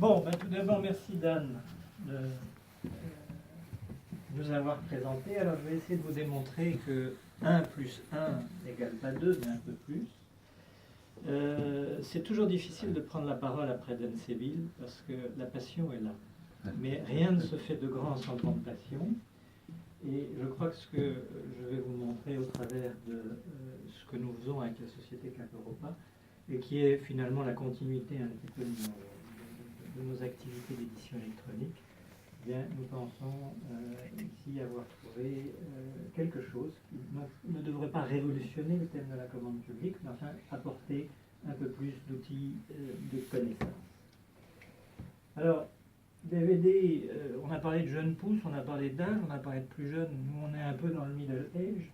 Bon, tout d'abord, merci Dan de nous avoir présenté. Alors, je vais essayer de vous démontrer que 1 plus 1 n'égale pas 2, mais un peu plus. C'est toujours difficile de prendre la parole après Dan Seville parce que la passion est là. Mais rien ne se fait de grand sans grande passion. Et je crois que ce que je vais vous montrer au travers de ce que nous faisons avec la société Cap Europa, et qui est finalement la continuité un petit peu de nos activités d'édition électronique, eh bien, nous pensons ici avoir trouvé quelque chose qui ne devrait pas révolutionner le thème de la commande publique, mais enfin apporter un peu plus d'outils de connaissance. Alors, DVD, on a parlé de jeunes pousses, on a parlé d'âge, on a parlé de plus jeunes. Nous, on est un peu dans le middle age.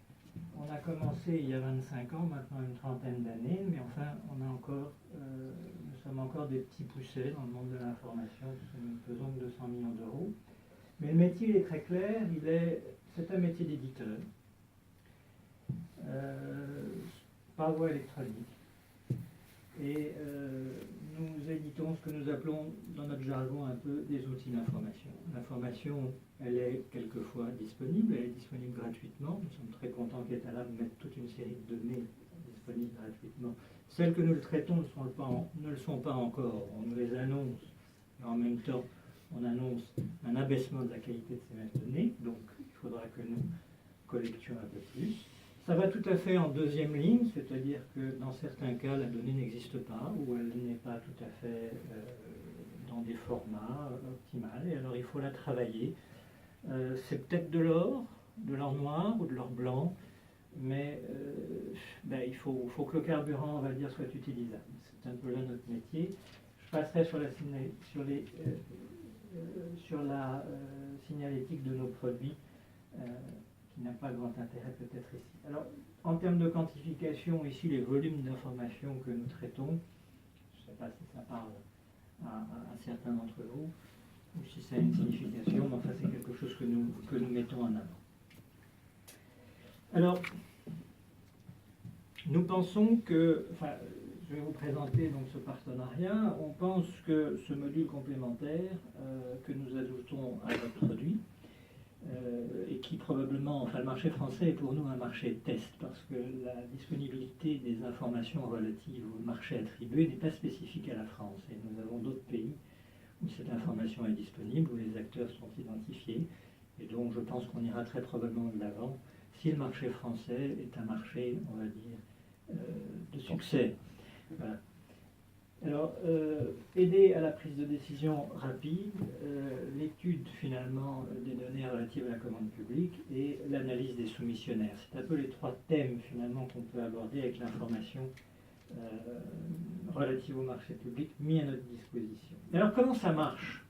On a commencé il y a 25 ans, maintenant une trentaine d'années, mais enfin, nous sommes encore des petits poussets dans le monde de l'information, parce que nous ne faisons que 200 millions d'euros. Mais le métier il est très clair, c'est un métier d'éditeur, par voie électronique. Et nous éditons ce que nous appelons dans notre jargon un peu des outils d'information. L'information, elle est quelquefois disponible, elle est disponible gratuitement. Nous sommes très contents qu'Etalab mette toute une série de données disponibles gratuitement. Celles que nous le traitons ne le sont pas encore. On nous les annonce, mais en même temps, on annonce un abaissement de la qualité de ces mêmes données. Donc, il faudra que nous collections un peu plus. Ça va tout à fait en deuxième ligne, c'est-à-dire que dans certains cas, la donnée n'existe pas ou elle n'est pas tout à fait dans des formats optimaux, et alors il faut la travailler. C'est peut-être de l'or noir ou de l'or blanc, mais il faut que le carburant, on va dire, soit utilisable. C'est un peu là notre métier. Je passerai sur la signalétique de nos produits, qui n'a pas grand intérêt peut-être ici. Alors, en termes de quantification, ici, les volumes d'informations que nous traitons, je ne sais pas si ça parle à certains d'entre vous, ou si ça a une signification, mais enfin, c'est quelque chose que nous mettons en avant. Alors, nous pensons que, je vais vous présenter donc ce partenariat, on pense que ce module complémentaire que nous ajoutons à notre produit, et qui probablement, le marché français est pour nous un marché test, parce que la disponibilité des informations relatives au marché attribué n'est pas spécifique à la France, et nous avons d'autres pays où cette information est disponible, où les acteurs sont identifiés, et donc je pense qu'on ira très probablement de l'avant si le marché français est un marché, on va dire, de succès. Voilà. Alors, aider à la prise de décision rapide, l'étude finalement des données relatives à la commande publique et l'analyse des soumissionnaires. C'est un peu les trois thèmes finalement qu'on peut aborder avec l'information relative au marché public mis à notre disposition. Alors, comment ça marche ?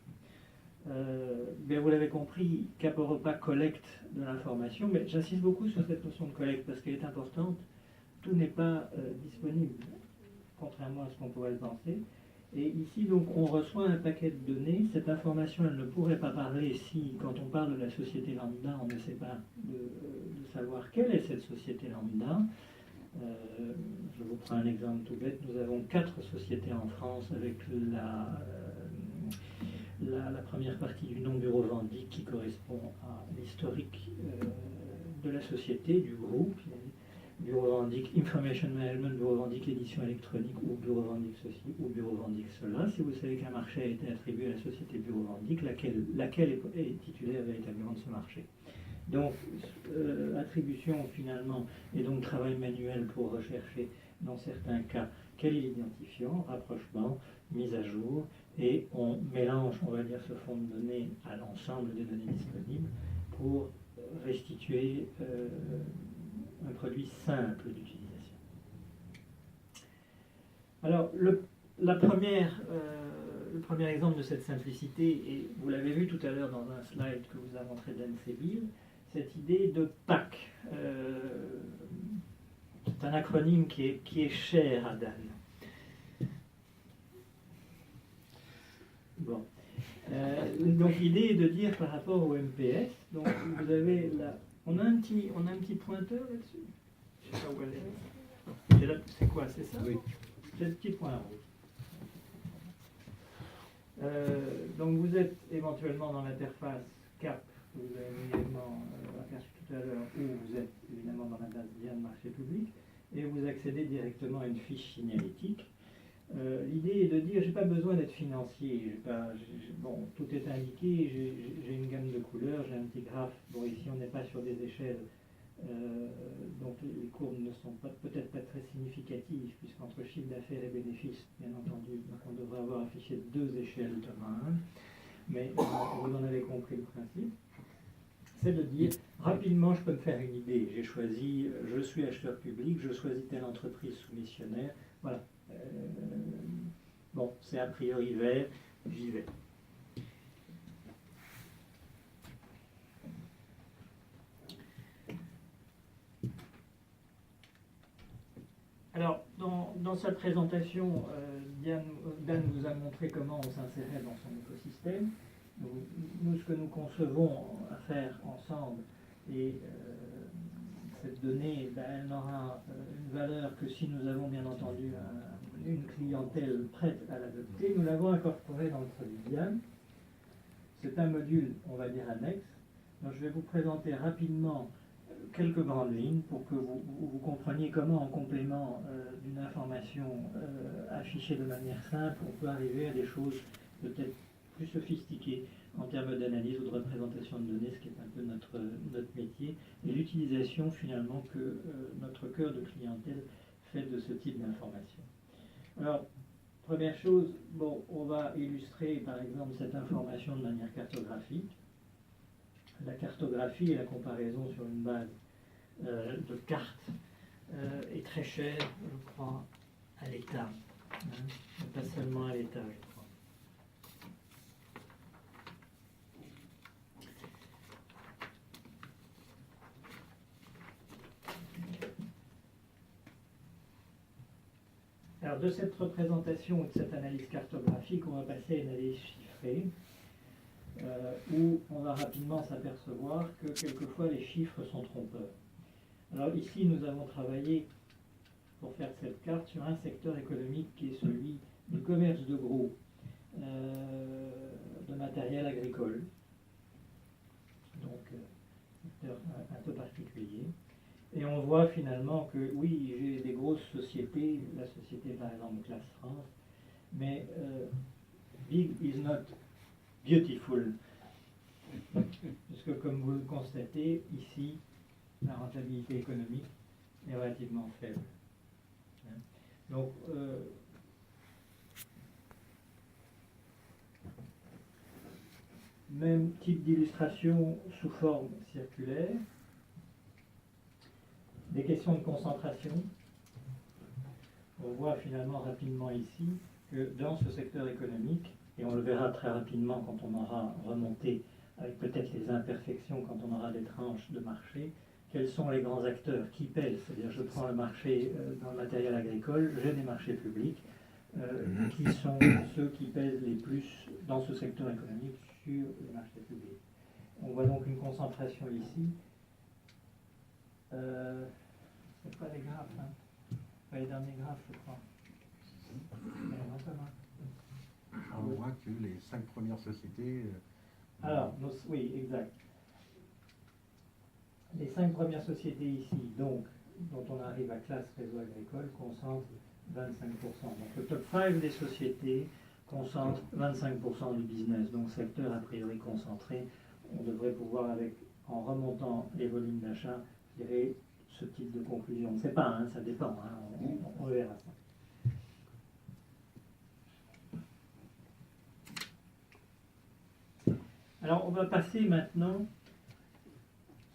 Vous l'avez compris, Cap Europa collecte de l'information, mais j'insiste beaucoup sur cette notion de collecte parce qu'elle est importante. Tout n'est pas disponible, contrairement à ce qu'on pourrait le penser. Et ici, donc, on reçoit un paquet de données. Cette information, elle ne pourrait pas parler si, quand on parle de la société lambda, on ne sait pas de savoir quelle est cette société lambda. Je vous prends un exemple tout bête. Nous avons 4 sociétés en France avec la première partie du nom Bureau Vendic qui correspond à l'historique de la société, du groupe. Bureau Vendic Information Management, Bureau Vendic Édition électronique ou Bureau Vendic ceci ou Bureau Vendic cela. Si vous savez qu'un marché a été attribué à la société Bureau Vendic, laquelle est titulaire véritablement de ce marché. Donc, attribution finalement, et donc travail manuel pour rechercher dans certains cas quel est l'identifiant, rapprochement, mise à jour, et on mélange, on va dire, ce fonds de données à l'ensemble des données disponibles pour restituer un produit simple d'utilisation. Alors, le premier exemple de cette simplicité, et vous l'avez vu tout à l'heure dans un slide que vous a montré Dan Seville, cette idée de PAC. C'est un acronyme qui est cher à Dan. Bon. Donc l'idée est de dire par rapport au MPS, donc vous avez là, on a un petit pointeur là-dessus. Je sais pas où elle est. C'est quoi, c'est ça? Oui. C'est le petit point rouge. Donc vous êtes éventuellement dans l'interface CAP, que vous avez également aperçu tout à l'heure, ou vous êtes évidemment dans la base Diane marché public, et vous accédez directement à une fiche signalétique. L'idée est de dire, j'ai pas besoin d'être financier, bon, tout est indiqué, j'ai une gamme de couleurs, j'ai un petit graphe. Bon, ici on n'est pas sur des échelles, donc les courbes ne sont peut-être pas très significatives, puisqu'entre chiffre d'affaires et bénéfices, bien entendu, donc on devrait avoir affiché deux échelles de 1, mais vous en avez compris le principe. C'est de dire, rapidement, je peux me faire une idée. J'ai choisi, je suis acheteur public, je choisis telle entreprise soumissionnaire, voilà. Bon, c'est a priori vert, j'y vais. Alors, dans sa présentation, Dan vous a montré comment on s'insérait dans son écosystème. Nous, ce que nous concevons à faire ensemble, et cette donnée, elle n'aura une valeur que si nous avons bien entendu une clientèle prête à l'adopter. Nous l'avons incorporé dans le produit Diane. C'est un module, on va dire, annexe. Donc, je vais vous présenter rapidement quelques grandes lignes pour que vous compreniez comment, en complément d'une information affichée de manière simple, on peut arriver à des choses peut-être plus sophistiquées en termes d'analyse ou de représentation de données, ce qui est un peu notre métier, et l'utilisation finalement que notre cœur de clientèle fait de ce type d'information. Alors, première chose, bon, on va illustrer par exemple cette information de manière cartographique. La cartographie et la comparaison sur une base de cartes est très chère, je crois, à l'État, pas seulement à l'État, je crois. Alors de cette représentation ou de cette analyse cartographique, on va passer à une analyse chiffrée, où on va rapidement s'apercevoir que quelquefois les chiffres sont trompeurs. Alors ici, nous avons travaillé pour faire cette carte sur un secteur économique qui est celui du commerce de gros, de matériel agricole, donc secteur un peu particulier. Et on voit finalement que oui, j'ai des grosses sociétés, la société par exemple Classe France, mais big is not beautiful. Puisque comme vous le constatez, ici, la rentabilité économique est relativement faible. Donc, même type d'illustration sous forme circulaire. Des questions de concentration. On voit finalement rapidement ici que dans ce secteur économique, et on le verra très rapidement quand on aura remonté avec peut-être les imperfections, quand on aura des tranches de marché, quels sont les grands acteurs qui pèsent. C'est-à-dire je prends le marché dans le matériel agricole, j'ai des marchés publics, qui sont ceux qui pèsent les plus dans ce secteur économique sur les marchés publics. On voit donc une concentration ici. C'est pas les graphes, hein. Pas les derniers graphes, je crois. On voit que les 5 premières sociétés... Alors, oui, exact. Les 5 premières sociétés ici, donc, dont on arrive à classe réseau agricole, concentrent 25%. Donc le top 5 des sociétés concentre 25% du business. Donc secteur a priori concentré, on devrait pouvoir, en remontant les volumes d'achat, tirer ce type de conclusion. On ne sait pas, hein, ça dépend, hein, on verra ça. Alors on va passer maintenant,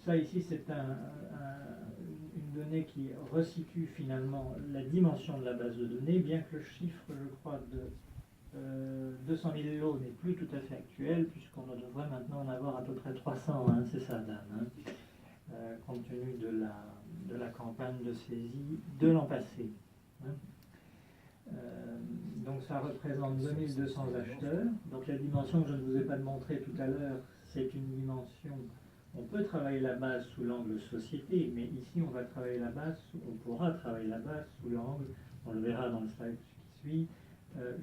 ça ici c'est une donnée qui resitue finalement la dimension de la base de données, bien que le chiffre, je crois, de 200 000 lots n'est plus tout à fait actuel, puisqu'on devrait maintenant en avoir à peu près 300, hein, c'est ça Dan, hein, compte tenu de la campagne de saisie de l'an passé. Hein. Donc ça représente 2200 acheteurs. Donc la dimension que je ne vous ai pas montrée tout à l'heure, c'est une dimension, on peut travailler la base sous l'angle société, mais ici on va travailler la base, on pourra travailler la base sous l'angle, on le verra dans le slide qui suit,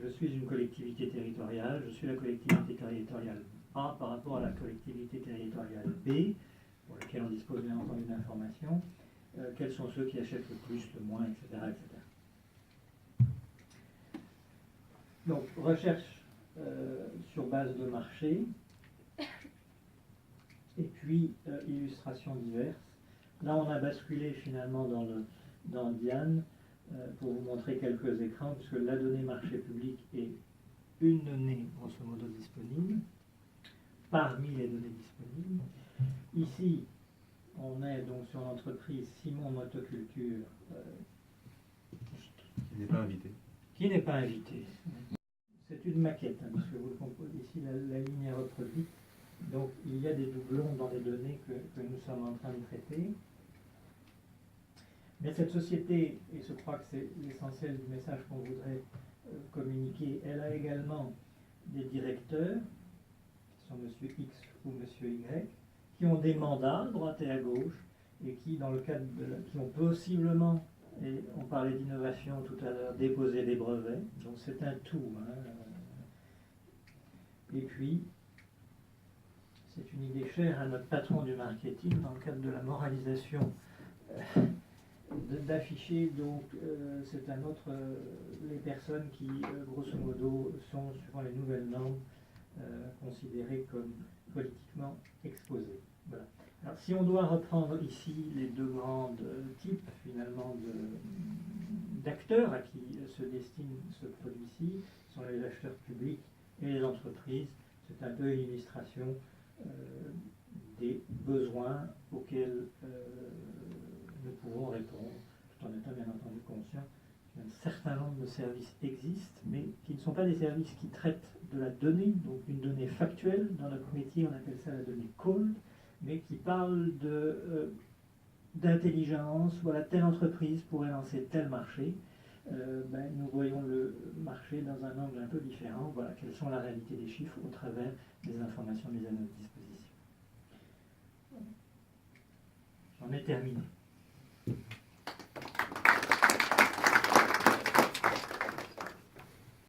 je suis une collectivité territoriale, je suis la collectivité territoriale A par rapport à la collectivité territoriale B, pour laquelle on dispose bien entendu d'informations, quels sont ceux qui achètent le plus, le moins, etc. etc. Donc, recherche sur base de marché, et puis illustrations diverses. Là, on a basculé finalement dans Diane pour vous montrer quelques écrans, puisque la donnée marché public est une donnée, grosso modo, disponible, parmi les données disponibles. Ici, on est donc sur l'entreprise Simon Motoculture, qui n'est pas invité. qui n'est pas invitée. C'est une maquette, hein, puisque vous le comprenez, ici la ligne est reproduite. Donc il y a des doublons dans les données que nous sommes en train de traiter. Mais cette société, et je crois que c'est l'essentiel du message qu'on voudrait communiquer, elle a également des directeurs, qui sont M. X ou M. Y, qui ont des mandats à droite et à gauche, et qui, dans le cadre qui ont possiblement, et on parlait d'innovation tout à l'heure, déposé des brevets. Donc c'est un tout. Hein. Et puis, c'est une idée chère à notre patron du marketing dans le cadre de la moralisation d'afficher, donc c'est un autre, les personnes qui, grosso modo, sont, suivant les nouvelles normes, considérées comme politiquement exposées. Voilà. Alors, si on doit reprendre ici les deux grands types, finalement, d'acteurs à qui se destine ce produit-ci, sont les acheteurs publics et les entreprises. C'est un peu une illustration des besoins auxquels nous pouvons répondre, tout en étant bien entendu conscients qu'un certain nombre de services existent, mais qui ne sont pas des services qui traitent de la donnée, donc une donnée factuelle. Dans notre métier, on appelle ça la donnée cold, mais qui parlent d'intelligence. Voilà, telle entreprise pourrait lancer tel marché. Nous voyons le marché dans un angle un peu différent. Voilà, quelles sont la réalité des chiffres au travers des informations mises à notre disposition. J'en ai terminé.